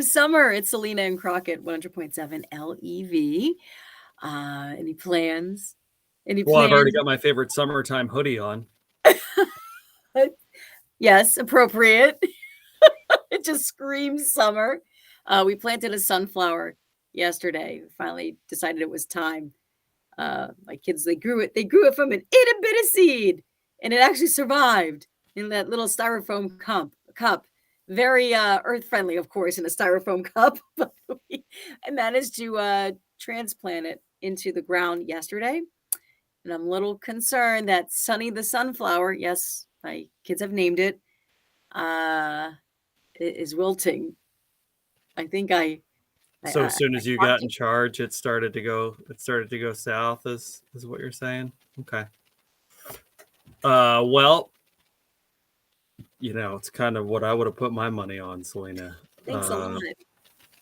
Summer. It's Selena and Crockett, 100.7 LEV. Any plans? Any Well, I've already plans? got my favorite summertime hoodie on. Yes, appropriate. It just screams summer. We planted a sunflower yesterday. We finally decided it was time. My kids, they grew it. They grew it from an itty bitty seed, and it actually survived in that little styrofoam cup. Very earth friendly, of course, in a styrofoam cup. But I managed to transplant it into the ground yesterday, and I'm a little concerned that Sunny the sunflower, yes, my kids have named it, is wilting. I think So I as soon as you talked got to. in charge, it started to go south, is what you're saying? Okay. Well, it's kind of what I would have put my money on, Selena. Thanks a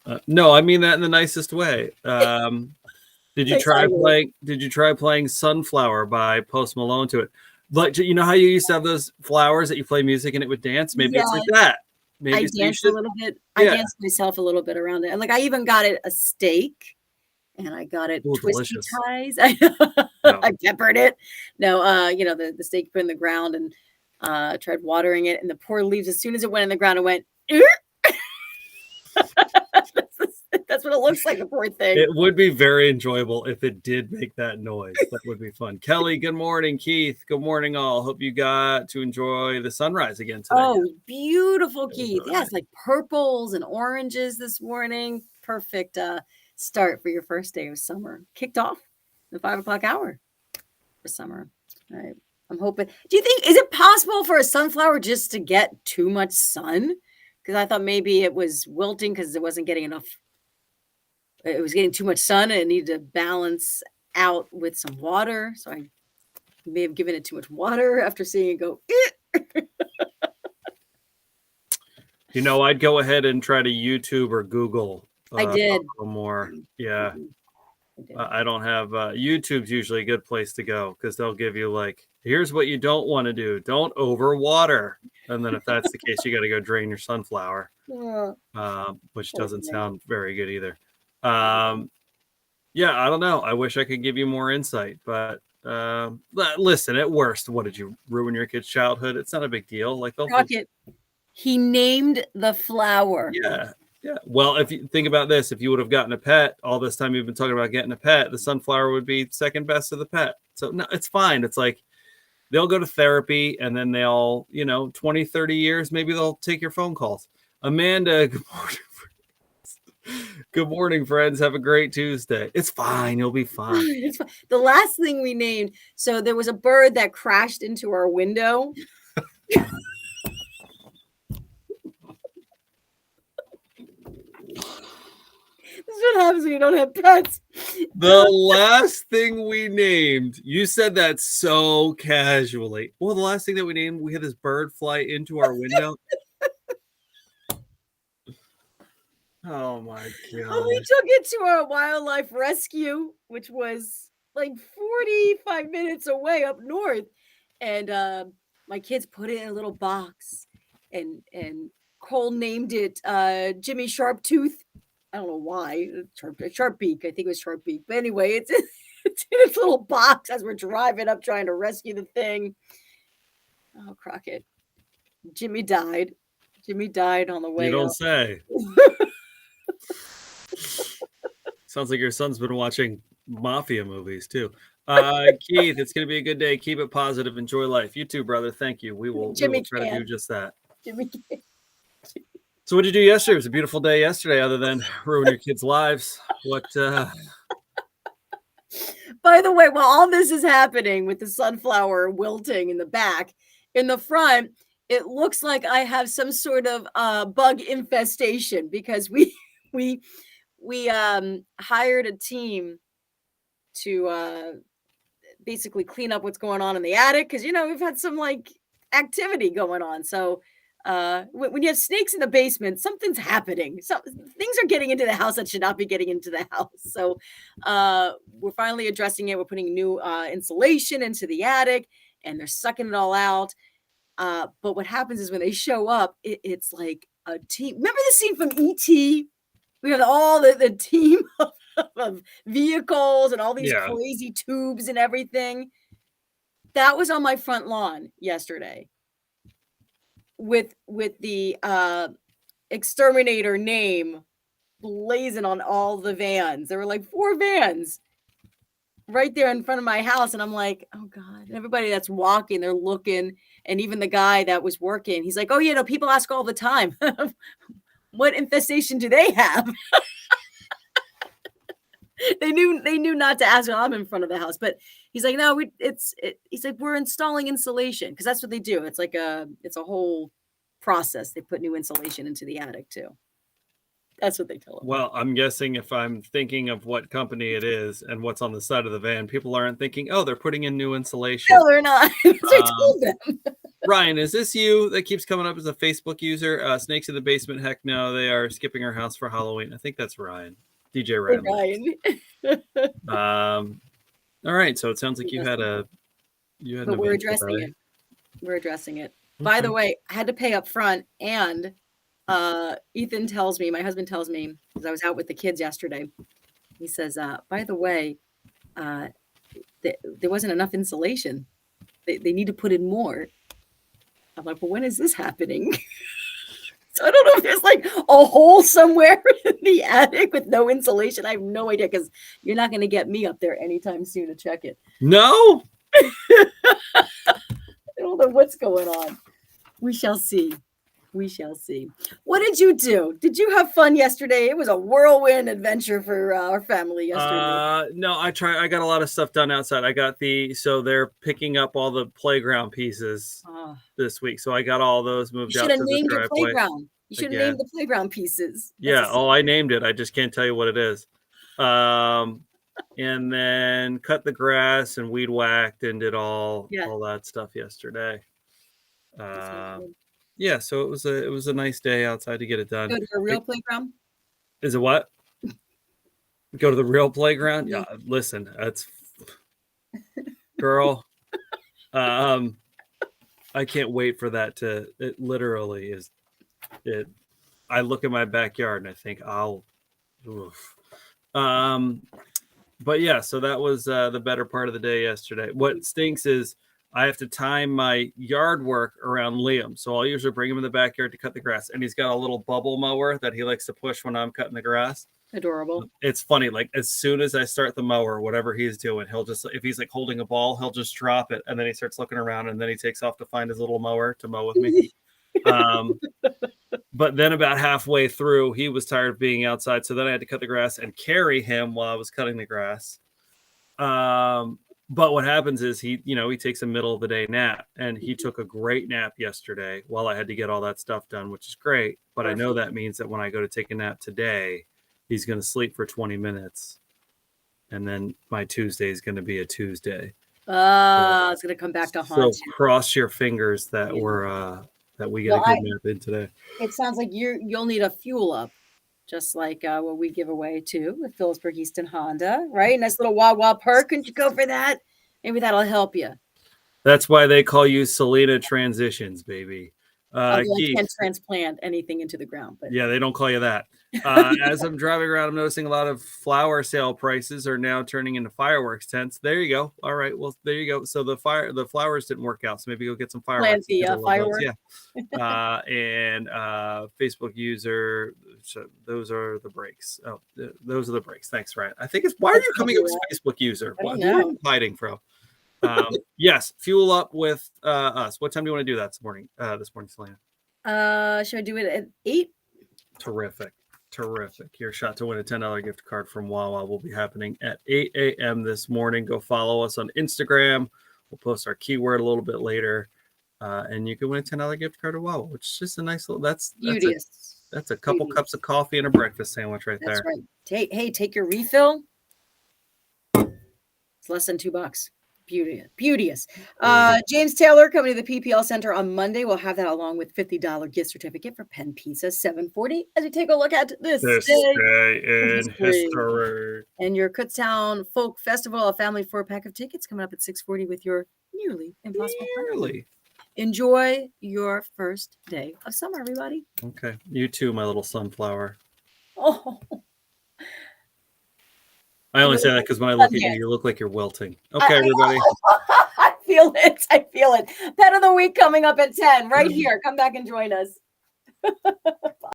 lot. No, I mean that in the nicest way. Did you Thanks, I try will. playing Sunflower by Post Malone to it? Like, you know how you used to have those flowers that you play music and it would dance? Maybe Yeah, it's like that. I Maybe so you danced a should. little bit. I Yeah. danced myself a little bit around it. And like I even got it a steak and I got it Oh, twisty delicious. ties. Yeah. I peppered it. No, the steak put in the ground and tried watering it and the poor leaves, as soon as it went in the ground, it went, that's what it looks like, the poor thing. It would be very enjoyable if it did make that noise. That would be fun. Kelly, good morning. Keith, good morning, all. Hope you got to enjoy the sunrise again today. Oh, beautiful, Keith. Right. Yes, like purples and oranges this morning. Perfect start for your first day of summer. Kicked off the 5 o'clock hour for summer. All right. I'm hoping. Do you think, is it possible for a sunflower just to get too much sun? Because I thought maybe it was wilting because it wasn't getting enough. It was getting too much sun and it needed to balance out with some water. So I may have given it too much water after seeing it go. I'd go ahead and try to YouTube or Google I a did. little more. Yeah. I did. I don't have YouTube's usually a good place to go because they'll give you like, here's what you don't want to do. Don't overwater. And then if that's the case, you got to go drain your sunflower, which doesn't sound very good either. Yeah, I don't know. I wish I could give you more insight, but listen, at worst, what did you ruin your kid's childhood? It's not a big deal. Like Rocket. He named the flower. Yeah. Yeah. Well, if you think about this, if you would have gotten a pet all this time you've been talking about getting a pet, the sunflower would be second best of the pet. So no, it's fine. It's like they'll go to therapy and then they'll, 20, 30 years, maybe they'll take your phone calls. Amanda, good morning. Good morning, friends. Have a great Tuesday. It's fine. You'll be fine. It's fine. The last thing we named, so there was a bird that crashed into our window. This is what happens when you don't have pets. The last thing we named, you said that so casually. Well, the last thing that we named, we had this bird fly into our window. Oh my God. Well, we took it to our wildlife rescue, which was like 45 minutes away up north. And my kids put it in a little box and Cole named it Jimmy Sharptooth. I don't know why. Sharp beak. I think it was sharp beak. But anyway, it's in its little box as we're driving up trying to rescue the thing. Oh, Crockett. Jimmy died. Jimmy died on the way. You don't say. Sounds like your son's been watching mafia movies too. Keith, it's going to be a good day. Keep it positive. Enjoy life. You too, brother. Thank you. We will try to do just that. Jimmy can. So what did you do yesterday? It was a beautiful day yesterday, other than ruin your kids' lives. What? By the way, while all this is happening with the sunflower wilting in the back, in the front, it looks like I have some sort of bug infestation because we hired a team to basically clean up what's going on in the attic because we've had some like activity going on. So when you have snakes in the basement, something's happening. So things are getting into the house that should not be getting into the house. So we're finally addressing it. We're putting new insulation into the attic, and they're sucking it all out. But what happens is when they show up, it's like a team. Remember the scene from E.T.? We have all the team of vehicles and all these crazy tubes and everything. That was on my front lawn yesterday with the exterminator name blazing on all the vans. There were like 4 vans right there in front of my house. And I'm like, oh God. And everybody that's walking, they're looking. And even the guy that was working, he's like, oh, you know, people ask all the time, what infestation do they have? They knew not to ask when I'm in front of the house, but he's like, no, he's like, we're installing insulation, because that's what they do. It's like it's a whole process. They put new insulation into the attic too. That's what they tell them. Well, I'm guessing if I'm thinking of what company it is and what's on the side of the van, people aren't thinking, oh, they're putting in new insulation. No, they're not. I told them. Ryan, is this you that keeps coming up as a Facebook user? Snakes in the basement? Heck no, they are skipping our house for Halloween. I think that's Ryan. DJ Ryan. All right, so it sounds like you had an but we're addressing it. We're addressing it. Okay. By the way, I had to pay up front, and Ethan tells me, my husband tells me, because I was out with the kids yesterday, he says, by the way, there wasn't enough insulation. They need to put in more. I'm like, well, when is this happening? So I don't know if there's like a hole somewhere in the attic with no insulation. I have no idea, because you're not going to get me up there anytime soon to check it. No? I don't know what's going on. We shall see. We shall see. What did you do? Did you have fun yesterday? It was a whirlwind adventure for our family yesterday. No, I got a lot of stuff done outside. So they're picking up all the playground pieces this week. So I got all those moved out to the driveway. Playground. You should have named the playground pieces. I named it. I just can't tell you what it is. And then cut the grass and weed whacked and did all that stuff yesterday. Yeah, so it was a nice day outside to get it done. Go to a real playground? Is it what? Go to the real playground? Yeah, listen, that's girl. I can't wait for that it literally is it. I look at my backyard and I think but yeah, so that was the better part of the day yesterday. What stinks is I have to time my yard work around Liam. So I'll usually bring him in the backyard to cut the grass. And he's got a little bubble mower that he likes to push when I'm cutting the grass. Adorable. It's funny. Like as soon as I start the mower, whatever he's doing, he'll just, if he's like holding a ball, he'll just drop it. And then he starts looking around and then he takes off to find his little mower to mow with me. But then about halfway through, he was tired of being outside. So then I had to cut the grass and carry him while I was cutting the grass. But what happens is he takes a middle of the day nap, and he took a great nap yesterday while I had to get all that stuff done, which is great. But I know that means that when I go to take a nap today, he's going to sleep for 20 minutes. And then my Tuesday is going to be a Tuesday. It's going to come back to haunt you. Cross your fingers that we get a good nap in today. It sounds like you'll need a fuel up. Just like what we give away too with Phillipsburg Easton Honda, right? Nice little wah-wah perk. Couldn't you go for that? Maybe that'll help you. That's why they call you Selena Transitions, baby. I can't transplant anything into the ground, but yeah, they don't call you that. As I'm driving around, I'm noticing a lot of flower sale prices are now turning into fireworks tents. There you go. All right, well, there you go. So the flowers didn't work out, so maybe go get some fireworks. Fireworks. Yeah. And Facebook user. So those are the breaks. Oh, those are the breaks. Thanks, Ryan. I think why are you coming up with Facebook user? What are you hiding from? Yes, fuel up with us. What time do you want to do that this morning, Selena? Should I do it at 8? Terrific. Your shot to win a $10 gift card from Wawa will be happening at 8 a.m. this morning. Go follow us on Instagram. We'll post our keyword a little bit later. And you can win a $10 gift card to Wawa, which is just a nice little, that's a couple cups of coffee and a breakfast sandwich right there. That's right. Take your refill. It's less than $2. Beauteous. James Taylor coming to the PPL Center on Monday. We'll have that along with $50 gift certificate for PENN Pizza 740 as we take a look at this day in history. And your Kutztown Folk Festival, a family 4-pack of tickets coming up at 6:40 with your nearly impossible. enjoy your first day of summer, everybody. Okay. You too, my little sunflower. Oh, I only say that because when I look at you, you look like you're wilting. Okay, everybody. I feel it. I feel it. Pet of the week coming up at 10 right here. Come back and join us.